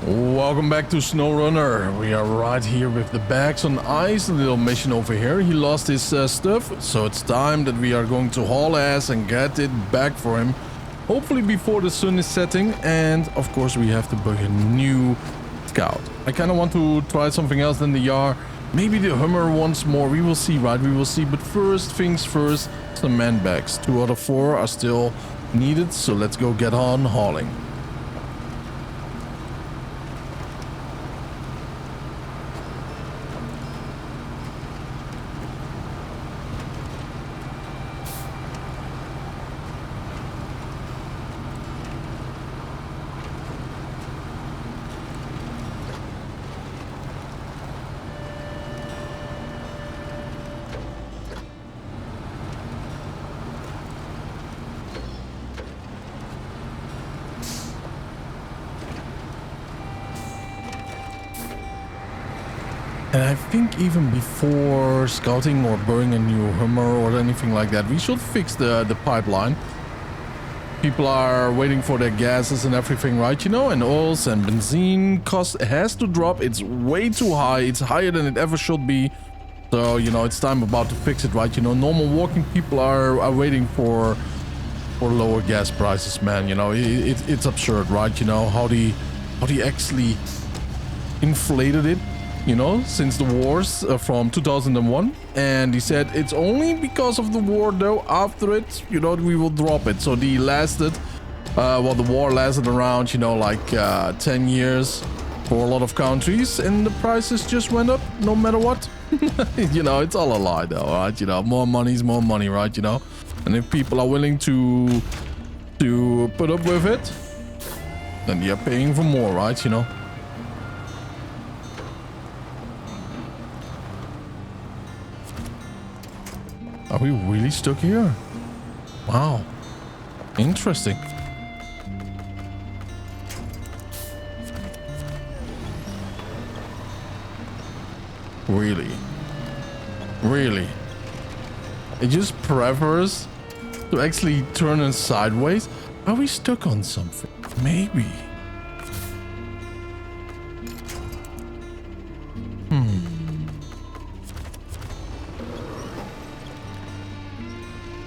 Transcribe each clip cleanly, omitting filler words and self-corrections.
Welcome back to SnowRunner. We are right here with the bags on ice. A little mission over here. He lost his stuff, so it's time that we are going to haul ass and get it back for him. Hopefully before the sun is setting. And of course we have to book a new scout. I kind of want to try something else than the Yar. Maybe the Hummer once more. We will see, right? We will see. But first things first, some man bags. 2 out of 4 are still needed. So let's go get on hauling. And I think even before scouting or buying a new Hummer or anything like that, we should fix the pipeline. People are waiting for their gases and everything, right? You know, and oils and benzene cost has to drop. It's way too high. It's higher than it ever should be. So, you know, it's time about to fix it, right? You know, normal walking people are waiting for lower gas prices, man. You know, it's absurd, right? You know, how they actually inflated it. You know, since the wars from 2001, and he said it's only because of the war though. After it, you know, we will drop it. So the war lasted around, you know, like 10 years for a lot of countries, and the prices just went up no matter what. You know, it's all a lie though, right? You know, more money is more money, right? You know, and if people are willing to put up with it, then they are paying for more, right? You know. Are we really stuck here? Wow. Interesting. Really? Really? It just prefers to actually turn it sideways? Are we stuck on something? Maybe.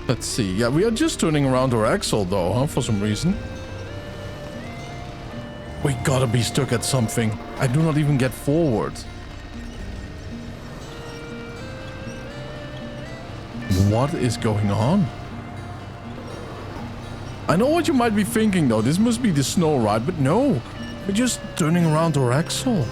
Let's see. Yeah, we are just turning around our axle though, huh? For some reason. We gotta be stuck at something. I do not even get forward. What is going on? I know what you might be thinking though. This must be the snow ride, but no. We're just turning around our axle.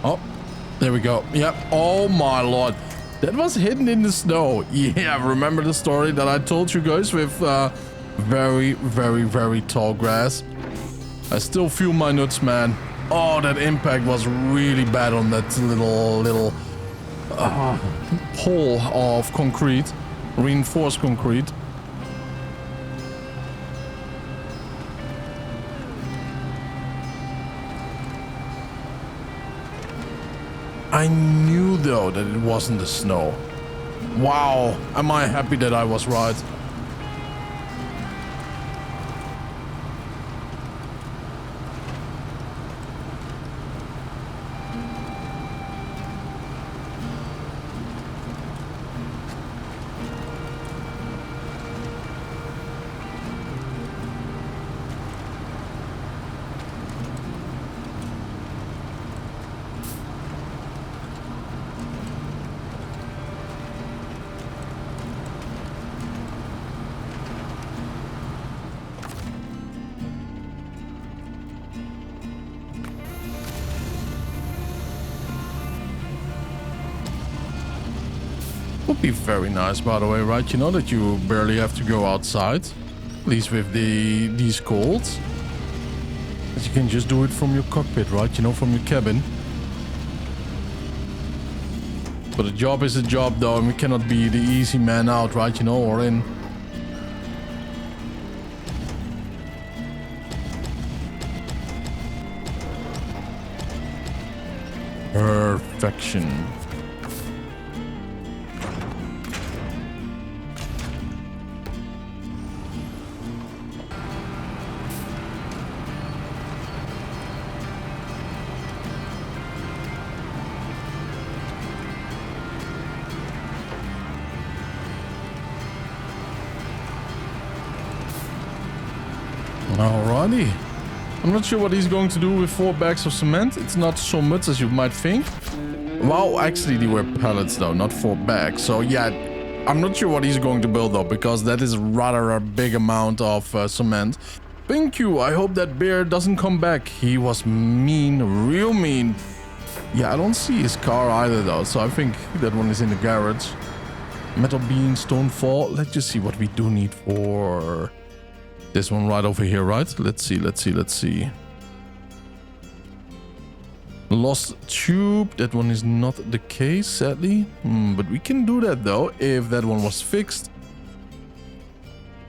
Oh, there we go. Yep. Oh my lord. That was hidden in the snow. Yeah, remember the story that I told you guys with very, very, very tall grass? I still feel my nuts, man. Oh, that impact was really bad on that little hole of concrete, reinforced concrete. I knew though that it wasn't the snow. Wow, am I happy that I was right. Would be very nice, by the way, right? You know that you barely have to go outside, at least with these colds. That you can just do it from your cockpit, right? You know, from your cabin. But a job is a job though, and we cannot be the easy man out, right? You know, or in. Perfection. Alrighty. I'm not sure what he's going to do with 4 bags of cement. It's not so much as you might think. Well, actually, they were pallets though, not 4 bags. So yeah, I'm not sure what he's going to build though, because that is rather a big amount of cement. Thank you. I hope that bear doesn't come back. He was mean, real mean. Yeah, I don't see his car either though, so I think that one is in the garage. Metal beam, stone fall. Let's just see what we do need for this one right over here, right? Let's see. Lost tube. That one is not the case, sadly. But we can do that though, if that one was fixed.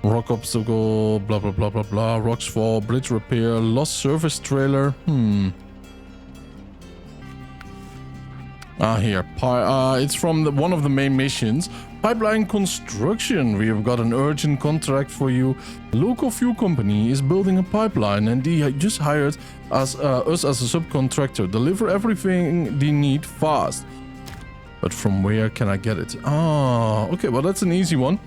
Rock obstacle, blah, blah, blah, blah, blah. Rocks fall, bridge repair, lost service trailer. Here. It's from one of the main missions. Pipeline construction. We have got an urgent contract for you. The local fuel company is building a pipeline and they just hired us as a subcontractor. Deliver everything they need fast. But from where can I get it? Okay, well that's an easy one.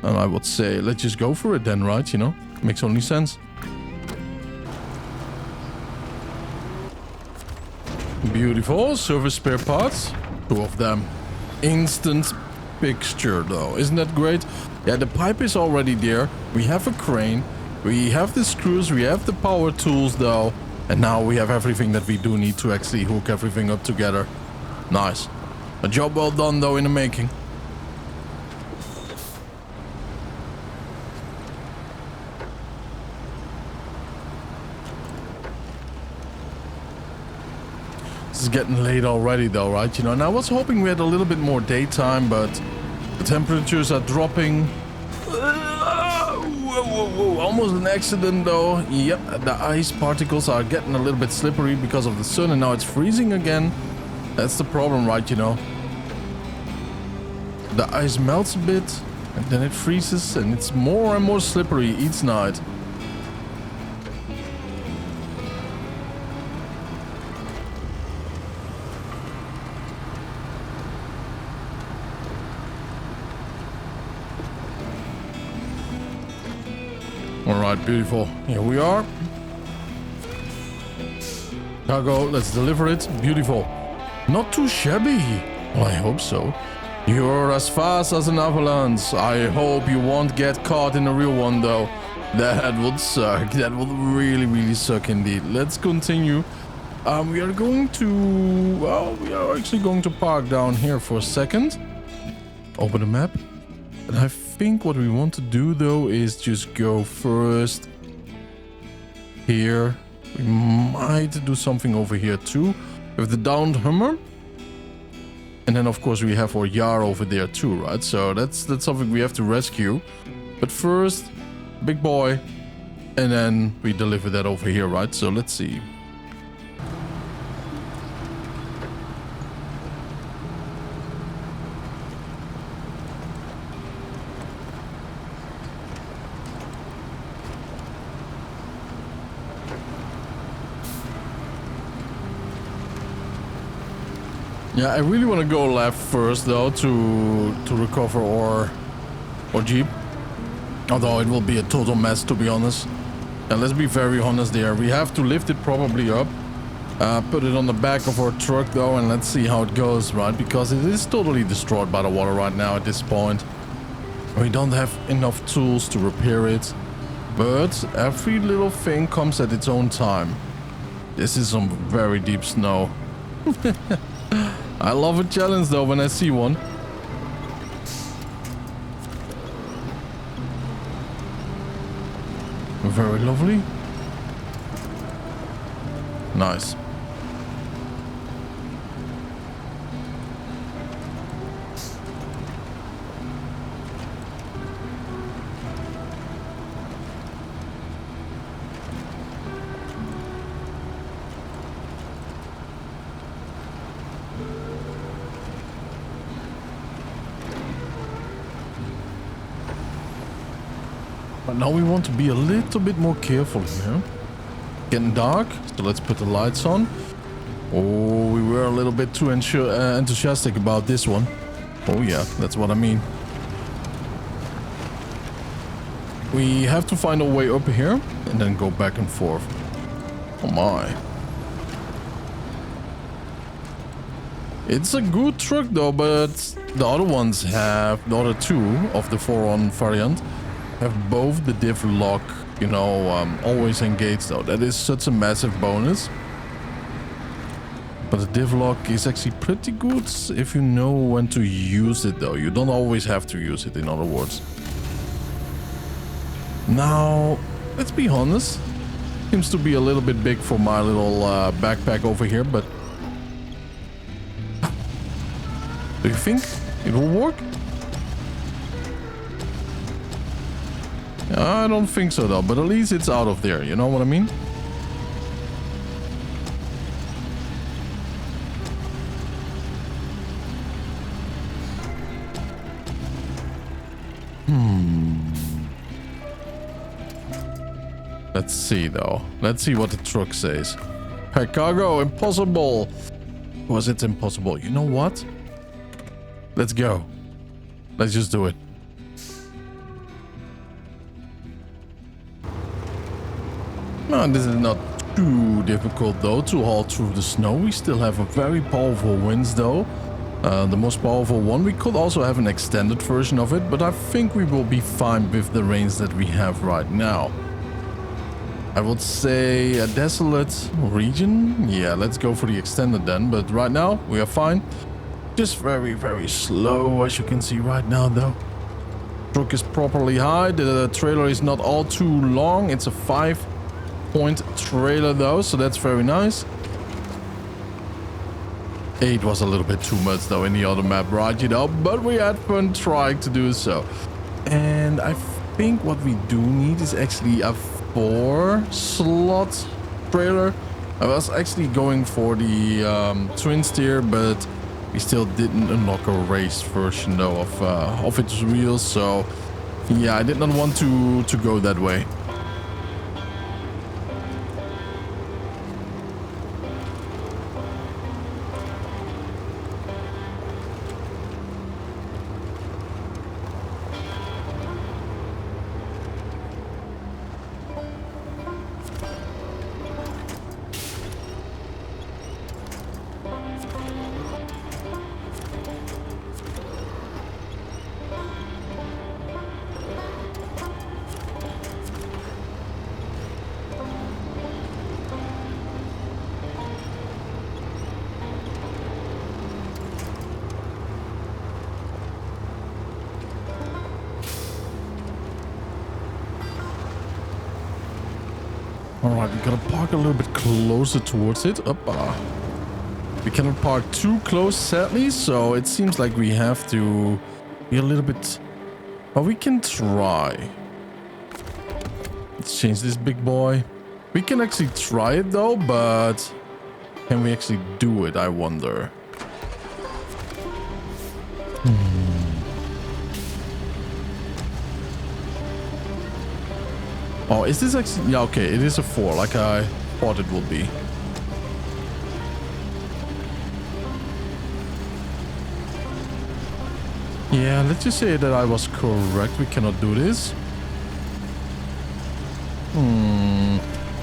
And I would say let's just go for it then, right? You know, makes only sense. Beautiful. Service spare parts. 2 of them. Instant fixture though. Isn't that great? Yeah, the pipe is already there. We have a crane. We have the screws. We have the power tools though. And now we have everything that we do need to actually hook everything up together. Nice. A job well done though in the making. It's getting late already though, right? You know, and I was hoping we had a little bit more daytime, but the temperatures are dropping. Whoa, almost an accident though. Yep, the ice particles are getting a little bit slippery because of the sun, and now it's freezing again. That's the problem, right? You know, the ice melts a bit and then it freezes, and it's more and more slippery each night. Alright, beautiful. Here we are. Cargo, let's deliver it. Beautiful. Not too shabby. Well, I hope so. You're as fast as an avalanche. I hope you won't get caught in a real one, though. That would suck. That would really, really suck indeed. Let's continue. We are going to... Well, we are actually going to park down here for a second. Open the map. And I think what we want to do though is just go first here. We might do something over here too with the downed Hummer, and then of course we have our Yar over there too, right? So that's something we have to rescue. But first, big boy, and then we deliver that over here, right? So let's see. Yeah, I really want to go left first though to recover our Jeep. Although it will be a total mess, to be honest. And let's be very honest there. We have to lift it probably up. Put it on the back of our truck though, and let's see how it goes, right? Because it is totally destroyed by the water right now at this point. We don't have enough tools to repair it. But every little thing comes at its own time. This is some very deep snow. I love a challenge though when I see one. Very lovely. Nice. But now we want to be a little bit more careful here. Getting dark, so let's put the lights on. Oh, we were a little bit too enthusiastic about this one. Oh yeah, that's what I mean. We have to find a way up here and then go back and forth. Oh my. It's a good truck though, but the other ones have, the other two of the Voron variant, have both the diff lock, you know, always engaged though. That is such a massive bonus. But the diff lock is actually pretty good if you know when to use it though. You don't always have to use it, in other words. Now, let's be honest. Seems to be a little bit big for my little backpack over here, but... Do you think it will work? I don't think so though, but at least it's out of there, you know what I mean? Let's see though. Let's see what the truck says. Hey, cargo, impossible. Was it impossible? You know what? Let's go. Let's just do it. No, this is not too difficult though to haul through the snow. We still have a very powerful winds though. The most powerful one. We could also have an extended version of it, but I think we will be fine with the rains that we have right now. I would say a desolate region. Yeah, let's go for the extended then. But right now, we are fine. Just very, very slow, as you can see right now, though. Truck is properly high. The trailer is not all too long. It's a 5-point trailer, though, so that's very nice. 8 was a little bit too much, though, in the other map, right? You know, but we had fun trying to do so. And I think what we do need is actually a 4-slot trailer. I was actually going for the twin steer, but we still didn't unlock a race version though of its wheels. So yeah, I did not want to go that way. Alright, we gotta park a little bit closer towards it. We cannot park too close, sadly, so it seems like we have to be a little bit... Well, we can try. Let's change this big boy. We can actually try it though, but can we actually do it, I wonder? Oh, is this actually... Yeah, okay, it is a 4, like I thought it would be. Yeah, let's just say that I was correct. We cannot do this.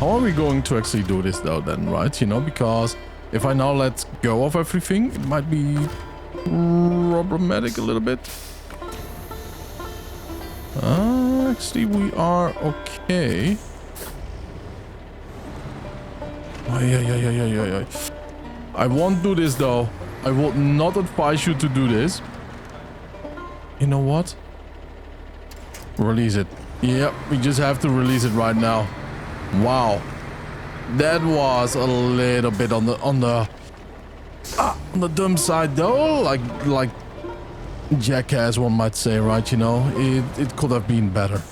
How are we going to actually do this though then, right? You know, because if I now let go of everything, it might be problematic a little bit. Actually, we are okay. Oh, yeah. I won't do this though. I will not advise you to do this. You know what? Release it. Yep, we just have to release it right now. Wow. That was a little bit on the dumb side though. Like jackass, one might say, right? You know, it could have been better.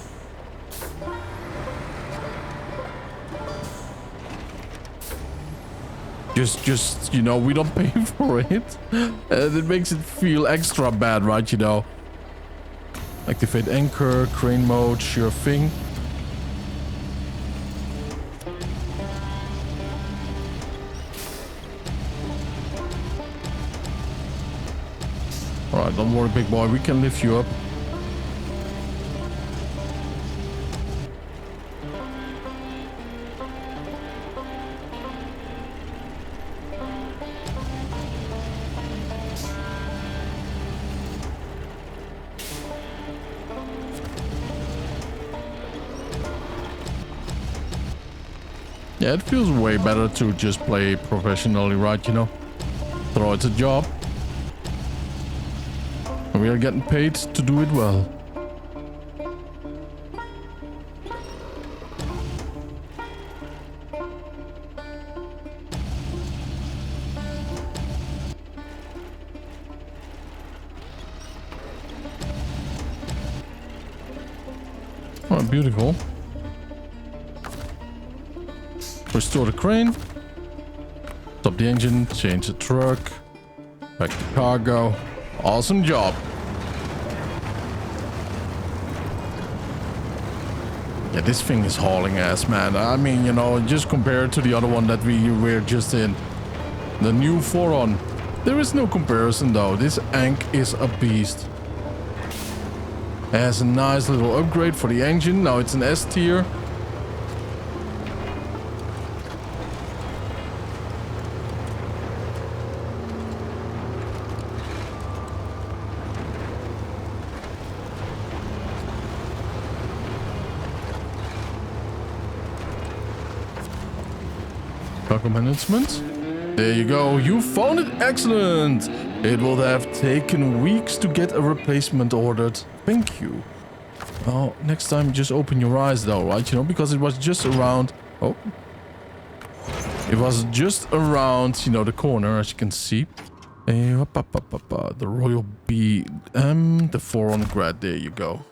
Just you know, we don't pay for it, and it makes it feel extra bad, right? You know. Activate anchor, crane mode, sure thing. Alright, don't worry, big boy. We can lift you up. Yeah, it feels way better to just play professionally, right? You know, throw it's a job. And we are getting paid to do it well. Oh, beautiful. Restore the crane. Stop the engine. Change the truck. Back to cargo. Awesome job. Yeah, this thing is hauling ass, man. I mean, you know, just compared to the other one that we were just in. The new Voron. There is no comparison though. This ANK is a beast. It has a nice little upgrade for the engine. Now it's an S tier. Cargo management. There you go. You found it. Excellent. It will have taken weeks to get a replacement ordered. Thank you. Oh, next time just open your eyes though, right? You know, because it was just around... Oh. It was just around, you know, the corner, as you can see. The Royal B... the Voron Grad. There you go.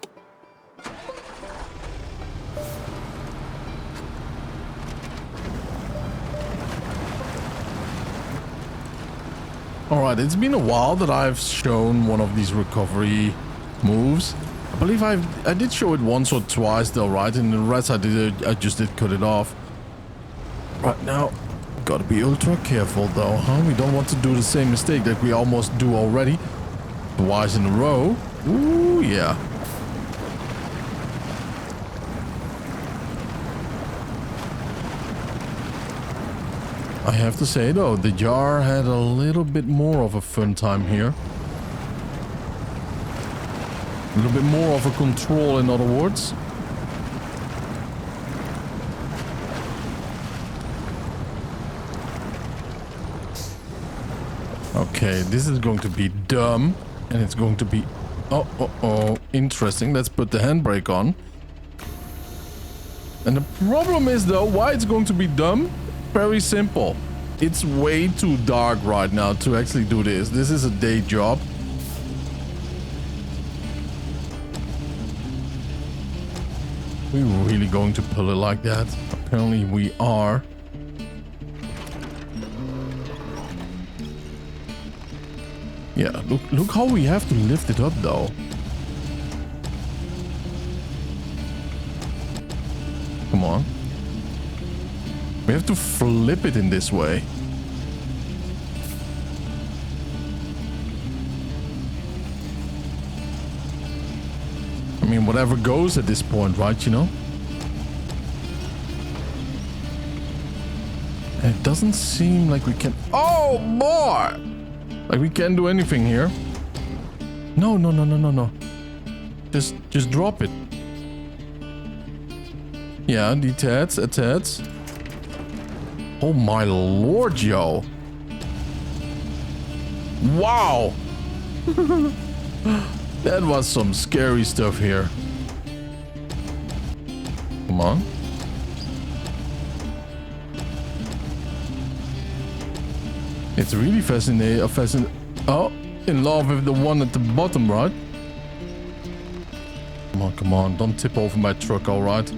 Alright, it's been a while that I've shown one of these recovery moves. I believe I did show it once or twice though, right? And the rest I just did cut it off. Right now, gotta be ultra careful though, huh? We don't want to do the same mistake that we almost do already. Twice in a row. Ooh, yeah. I have to say though, the jar had a little bit more of a fun time here. A little bit more of a control, in other words. Okay, this is going to be dumb. And it's going to be... Oh, interesting. Let's put the handbrake on. And the problem is though, why it's going to be dumb? Very simple. It's way too dark right now to actually do this. This is a day job. We're really going to pull it like that? Apparently we are. Yeah, look how we have to lift it up though. Come on. We have to flip it in this way. I mean, whatever goes at this point, right, you know? And it doesn't seem like we can... Oh, boy! Like we can't do anything here. No. Just drop it. Yeah, detach, attach. Oh my lord, yo. Wow. That was some scary stuff here. Come on. It's really fascinating. Oh, in love with the one at the bottom, right? Come on. Don't tip over my truck, all right?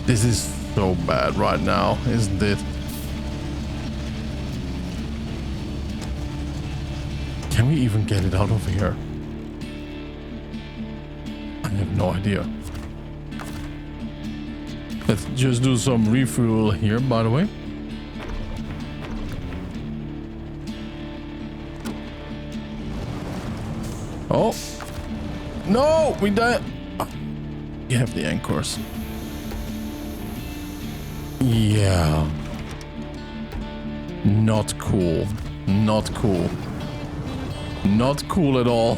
This is so bad right now, isn't it? Can we even get it out of here? I have no idea. Let's just do some refuel here, by the way. Oh. No, we died. Oh, you have the anchors. Yeah. Not cool. Not cool. Not cool at all.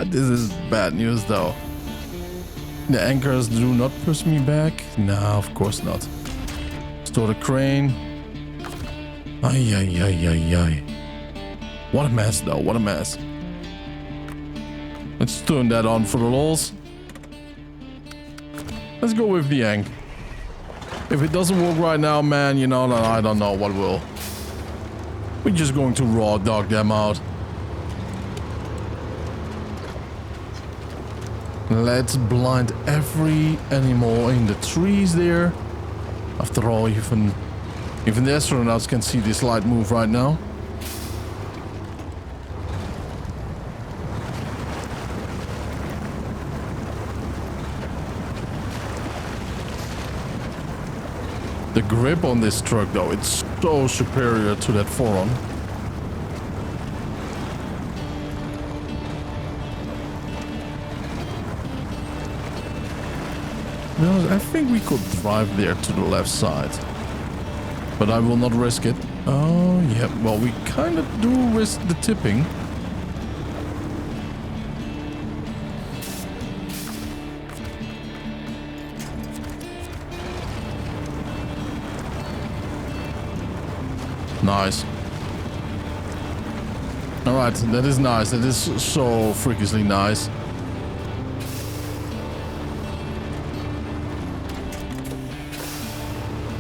This is bad news though. The anchors do not push me back. No, of course not. Store the crane. Ay, ay, ay, ay, ay. What a mess though, what a mess. Let's turn that on for the lols. Let's go with the ANK. If it doesn't work right now, man, you know, I don't know what will. We're just going to raw dog them out. Let's blind every animal in the trees there. After all, even the astronauts can see this light move right now. The grip on this truck though, it's so superior to that Voron. No, I think we could drive there to the left side. But I will not risk it. Oh, yeah. Well, we kind of do risk the tipping. Nice. Alright, that is nice. That is so freakishly nice.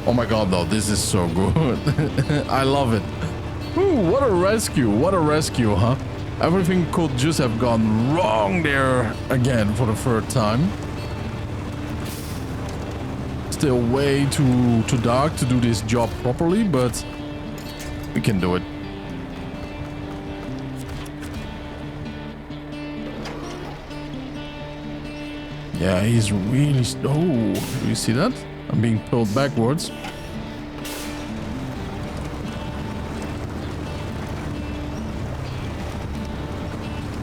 Oh my god, though, this is so good. I love it. Ooh, what a rescue. What a rescue, huh? Everything could just have gone wrong there again for the third time. Still way too dark to do this job properly, but we can do it. Yeah, he's really... Oh, do you see that? I'm being pulled backwards.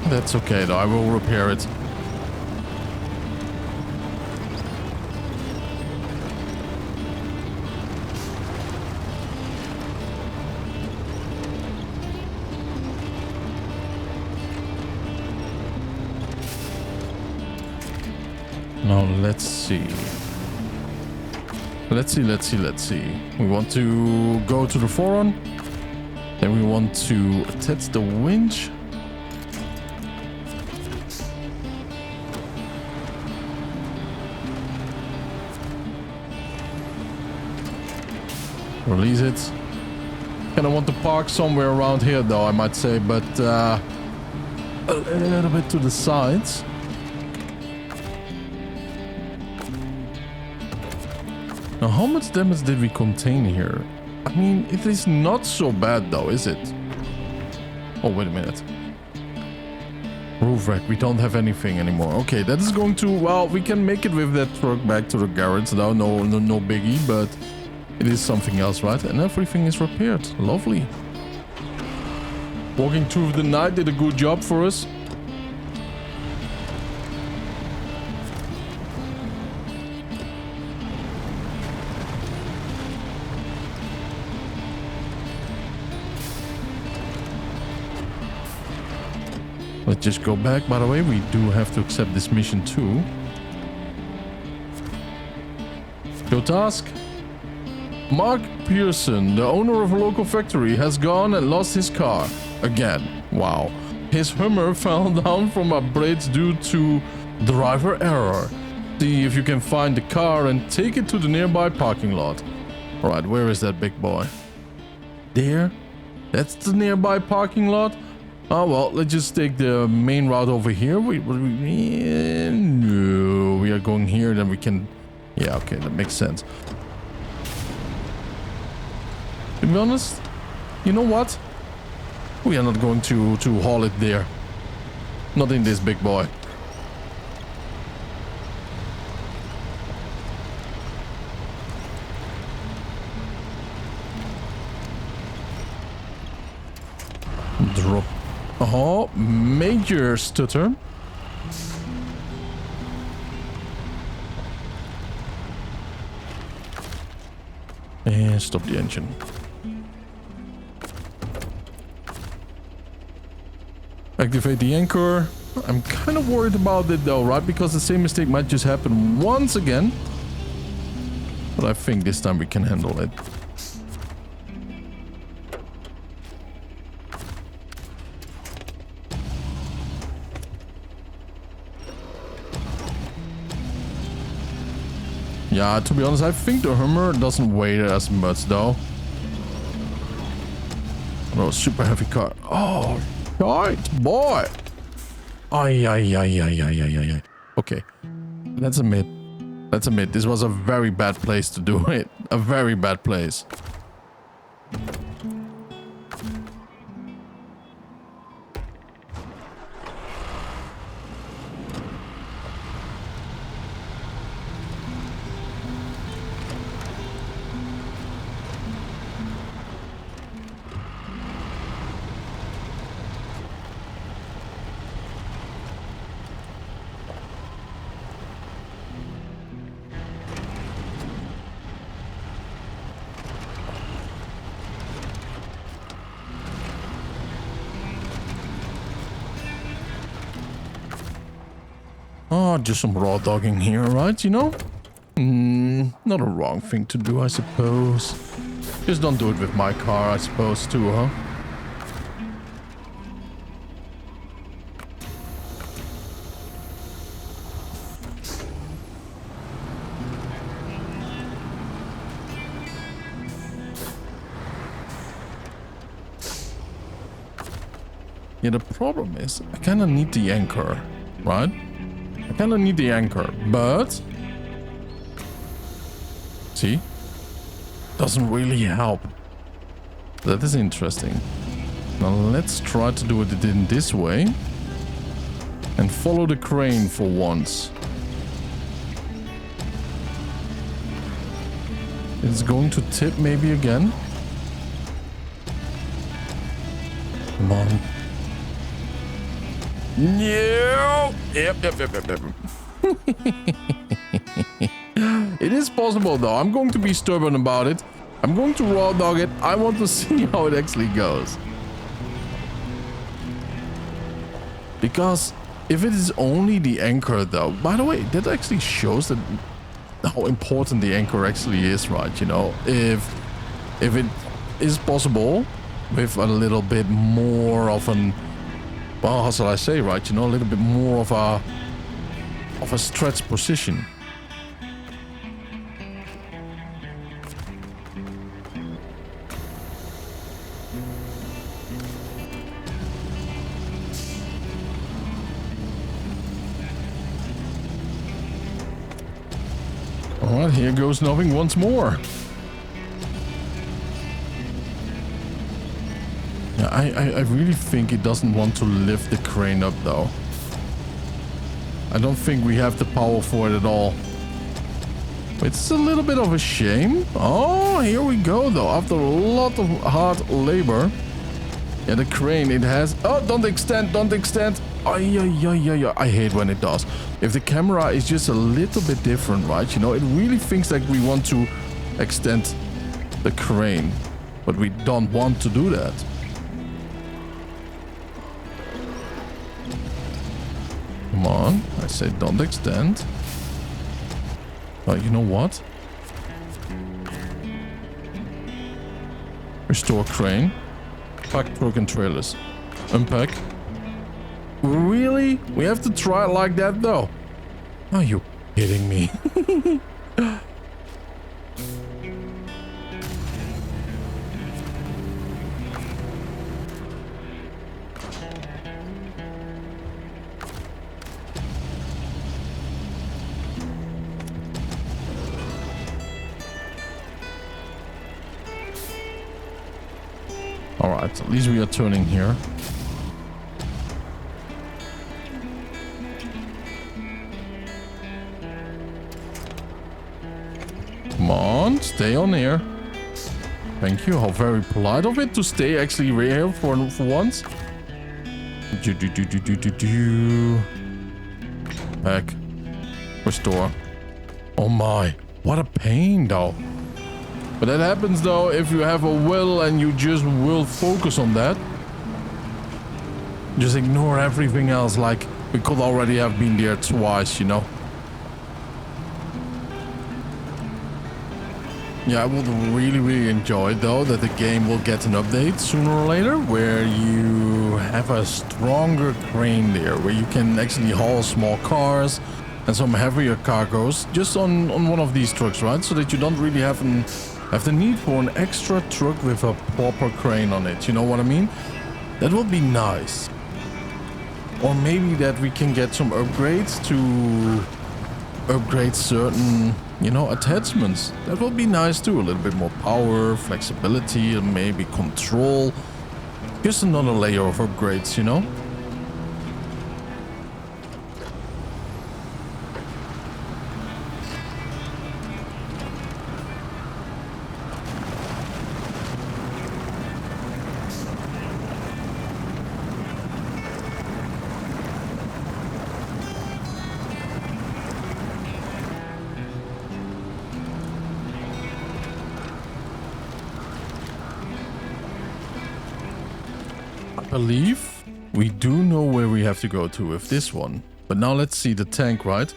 That's okay though, I will repair it. Now let's see. Let's see. We want to go to the Voron. Then we want to attach the winch. Release it. Kind of want to park somewhere around here though, I might say, but a little bit to the sides. Now, how much damage did we contain here? I mean, it is not so bad though, is it? Oh, wait a minute. Roof rack, we don't have anything anymore. Okay, that is going to... Well, we can make it with that truck back to the garage though. No biggie, but it is something else, right? And everything is repaired. Lovely. Walking through the night did a good job for us. Let's just go back. By the way, we do have to accept this mission too. Go task. Mark Pearson, the owner of a local factory, has gone and lost his car. Again. Wow. His Hummer fell down from a bridge due to driver error. See if you can find the car and take it to the nearby parking lot. Alright, where is that big boy? There? That's the nearby parking lot? Oh well, let's just take the main route over here. No, going here, then we can... Yeah, okay, that makes sense. To be honest, you know what? We are not going to haul it there. Not in this big boy. Drop. Oh, major stutter. And stop the engine. Activate the anchor. I'm kind of worried about it though, right? Because the same mistake might just happen once again. But I think this time we can handle it. Yeah, to be honest, I think the Hummer doesn't weigh as much though. Oh, super heavy car. Oh, right, boy. Ay, ay, ay, ay, ay, ay, ay. Okay, let's admit. Let's admit, this was a very bad place to do it. A very bad place. Oh, just some raw dogging here, right? You know? Not a wrong thing to do, I suppose. Just don't do it with my car, I suppose, too, huh? Yeah, the problem is, I kind of need the anchor, right? I kind of need the anchor, but... See? Doesn't really help. That is interesting. Now let's try to do it in this way. And follow the crane for once. It's going to tip maybe again. Come on. No! Yep. It is possible though. I'm going to be stubborn about it. I'm going to raw dog it. I want to see how it actually goes. Because if it is only the anchor though, by the way, that actually shows that how important the anchor actually is, right? You know, if it is possible with a little bit more of an, well, how shall I say, right? You know, a little bit more of a stretch position. Alright, here goes nothing once more. Yeah, I really think it doesn't want to lift the crane up though. I don't think we have the power for it at all. It's a little bit of a shame. Oh, here we go though. After a lot of hard labor. Yeah, the crane, it has... Oh, don't extend, don't extend. I hate when it does. If the camera is just a little bit different, right? You know, it really thinks like we want to extend the crane. But we don't want to do that. Come on, I say don't extend. But you know what? Restore crane. Pack truck and trailers. Unpack. Really? We have to try it like that though? Are you kidding me? All right, at least we are turning here. Come on, stay on here. Thank you. How very polite of it to stay actually right here for once. Back. Restore. Oh my. What a pain though. But that happens though if you have a will and you just will focus on that. Just ignore everything else, like we could already have been there twice, you know. Yeah, I would really enjoy though that the game will get an update sooner or later where you have a stronger crane there, where you can actually haul small cars and some heavier cargoes just on one of these trucks, right? So that you don't really have the need for an extra truck with a proper crane on it. You know what I mean? That would be nice. Or maybe that we can get some upgrades to upgrade certain, you know, attachments. That would be nice too. A little bit more power, flexibility, and maybe control. Just another layer of upgrades, you know. I believe we do know where we have to go to with this one. But now let's see the tank, right?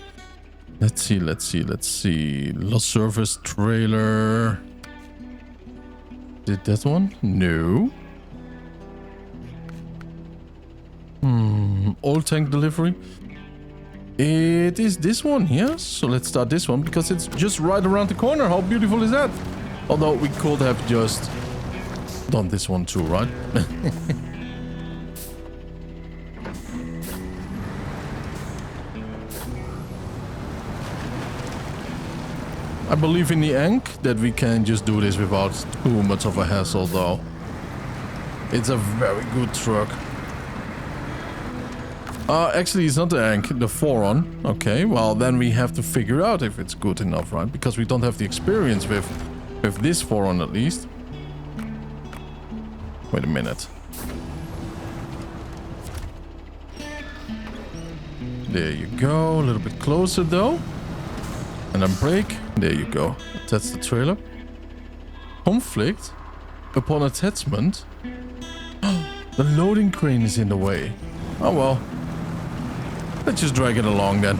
Let's see. Lost service trailer. Did that one? No. Old tank delivery. It is this one, yes. So let's start this one because it's just right around the corner. How beautiful is that? Although we could have just done this one too, right? I believe in the ANK that we can just do this without too much of a hassle though. It's a very good truck. Actually it's not the ANK, the Voron. Okay, well then we have to figure out if it's good enough, right? Because we don't have the experience with this Voron at least. Wait a minute. There you go, a little bit closer though. And then brake. There you go. That's the trailer. Conflict upon attachment. The loading crane is in the way. Oh well. Let's just drag it along then.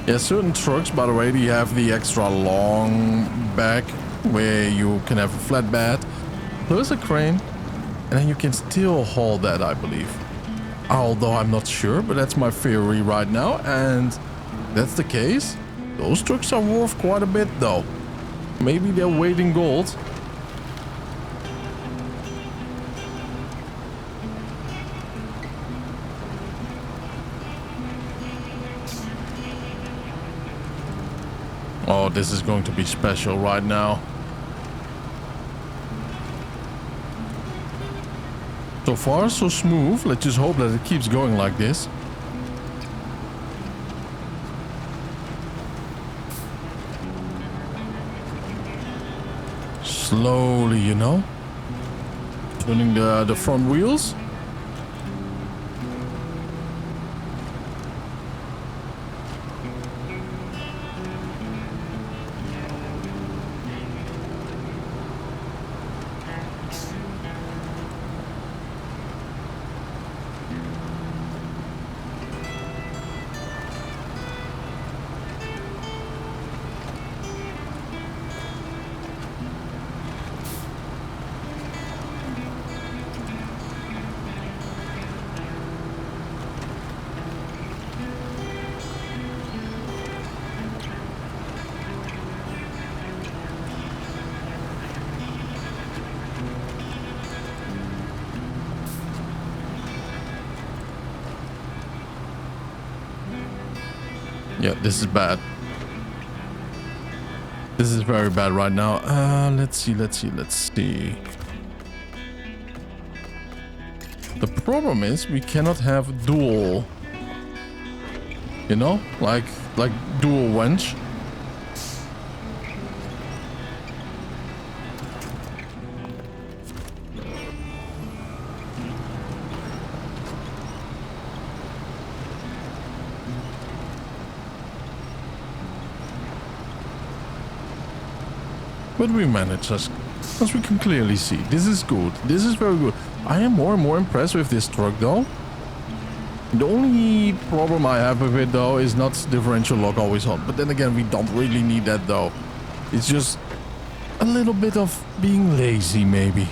Yeah, certain trucks, by the way, they have the extra long back where you can have a flatbed. There's a crane. And then you can still haul that, I believe. Although I'm not sure, but that's my theory right now. And that's the case. Those trucks are worth quite a bit though. Maybe they're weight in gold. Oh, this is going to be special right now. So far, so smooth. Let's just hope that it keeps going like this. Slowly, you know. Turning the front wheels. Yeah, this is bad. This is very bad right now. Let's see. The problem is we cannot have dual, you know, like dual winch. But we manage, as we can clearly see. This is good. This is very good. I am more and more impressed with this truck though. The only problem I have with it though is not differential lock always on. But then again, we don't really need that though. It's just a little bit of being lazy maybe.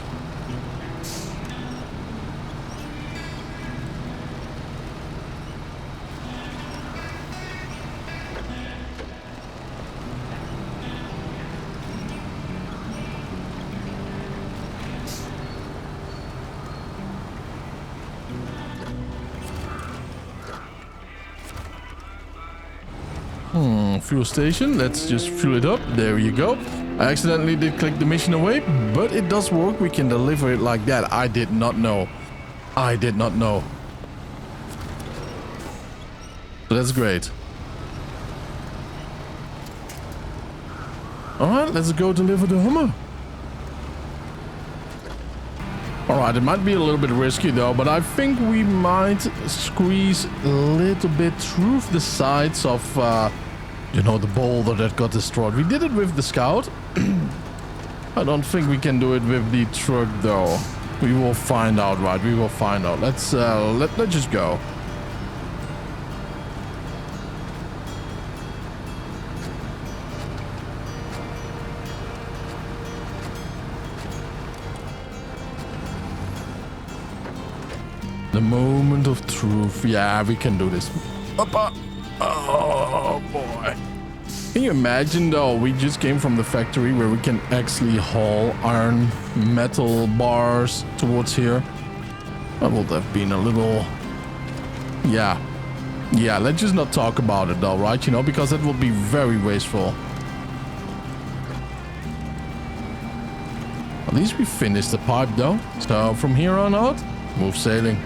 Fuel station. Let's just fuel it up. There you go. I accidentally did click the mission away, but it does work. We can deliver it like that. I did not know. I did not know. So that's great. Alright, let's go deliver the Hummer. Alright, it might be a little bit risky though, but I think we might squeeze a little bit through the sides of, you know, the boulder that got destroyed. We did it with the Scout. I don't think we can do it with the truck though. We will find out, right? We will find out. Let's just go. The moment of truth. Yeah, we can do this. Oh boy. Can you imagine though, we just came from the factory where we can actually haul iron metal bars towards here. That would have been a little... Yeah, let's just not talk about it though, right? You know, because that would be very wasteful. At least we finished the pipe though. So from here on out, move sailing.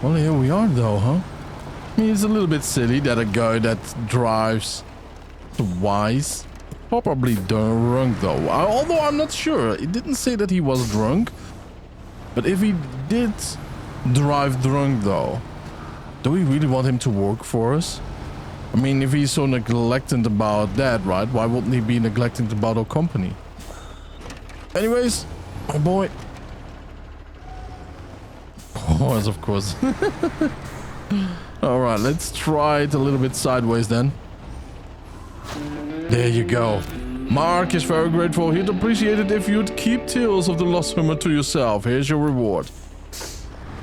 Well, here we are though, huh? I mean, it's a little bit silly that a guy that drives twice, probably drunk though. Although I'm not sure. It didn't say that he was drunk. But if he did drive drunk though, do we really want him to work for us? I mean, if he's so neglectant about that, right? Why wouldn't he be neglectant about our company? Anyways, oh boy. Oh, of course. All right, let's try it a little bit sideways then. There you go. Mark is very grateful. He'd appreciate it if you'd keep tales of the lost Hummer to yourself. Here's your reward.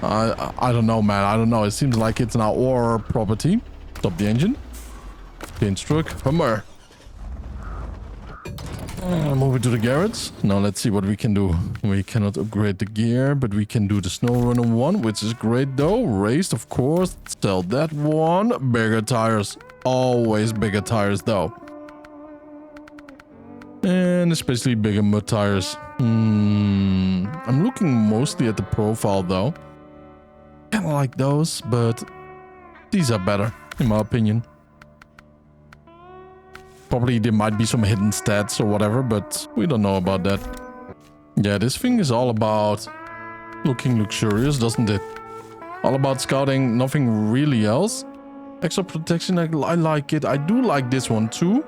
I don't know, man. I don't know. It seems like it's now our property. Stop the engine. Change truck. Hummer. Move it to the garage. Now let's see what we can do. We cannot upgrade the gear, but we can do the SnowRunner one, which is great though. Raised, of course. Sell that one. Bigger tires. Always bigger tires though. And especially bigger mud tires. I'm looking mostly at the profile though. Kind of like those, but these are better in my opinion. Probably there might be some hidden stats or whatever, but we don't know about that. Yeah, this thing is all about looking luxurious, doesn't it? All about scouting, nothing really else. Extra protection, I like it. I do like this one too.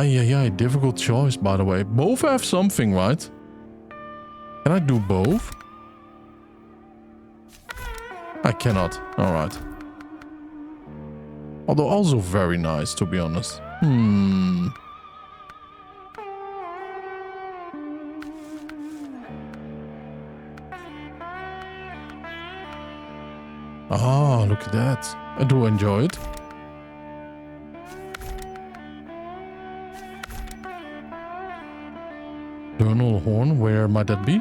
Yeah, difficult choice, by the way. Both have something, right? Can I do both? I cannot. All right. Although also very nice, to be honest. Ah, look at that. I do enjoy it. Thermal horn, where might that be?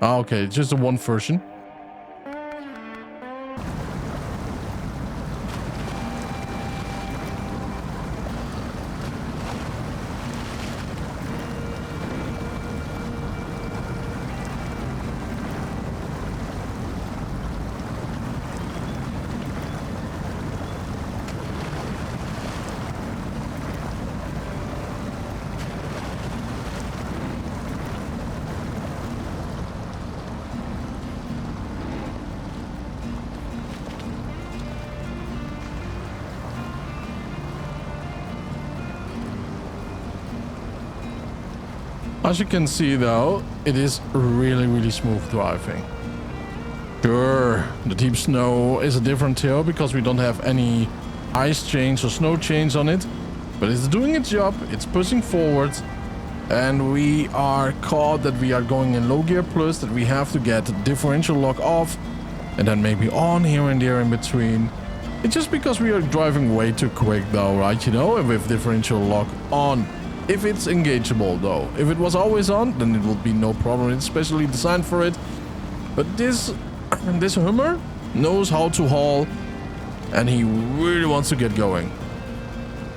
Ah, okay, it's just the one version. As you can see though, it is really smooth driving. Sure, the deep snow is a different tale because we don't have any ice chains or snow chains on it. But it's doing its job, it's pushing forward. And we are caught that we are going in low gear plus, that we have to get the differential lock off. And then maybe on here and there in between. It's just because we are driving way too quick though, right? You know, with differential lock on. If it's engageable though. If it was always on, then it would be no problem. It's specially designed for it. But this Hummer knows how to haul, and he really wants to get going.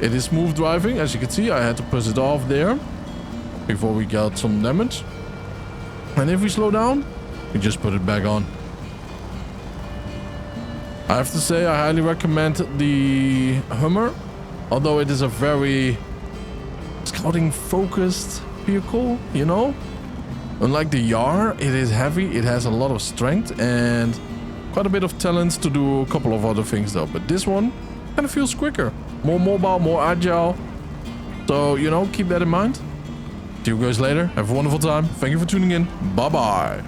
It is smooth driving. As you can see, I had to push it off there before we got some damage. And if we slow down, we just put it back on. I have to say, I highly recommend the Hummer, although it is a very scouting focused vehicle, you know. Unlike the Yar, it is heavy, it has a lot of strength and quite a bit of talent to do a couple of other things though. But this one kind of feels quicker, more mobile, more agile. So, you know, keep that in mind. See you guys later. Have a wonderful time. Thank you for tuning in. Bye bye.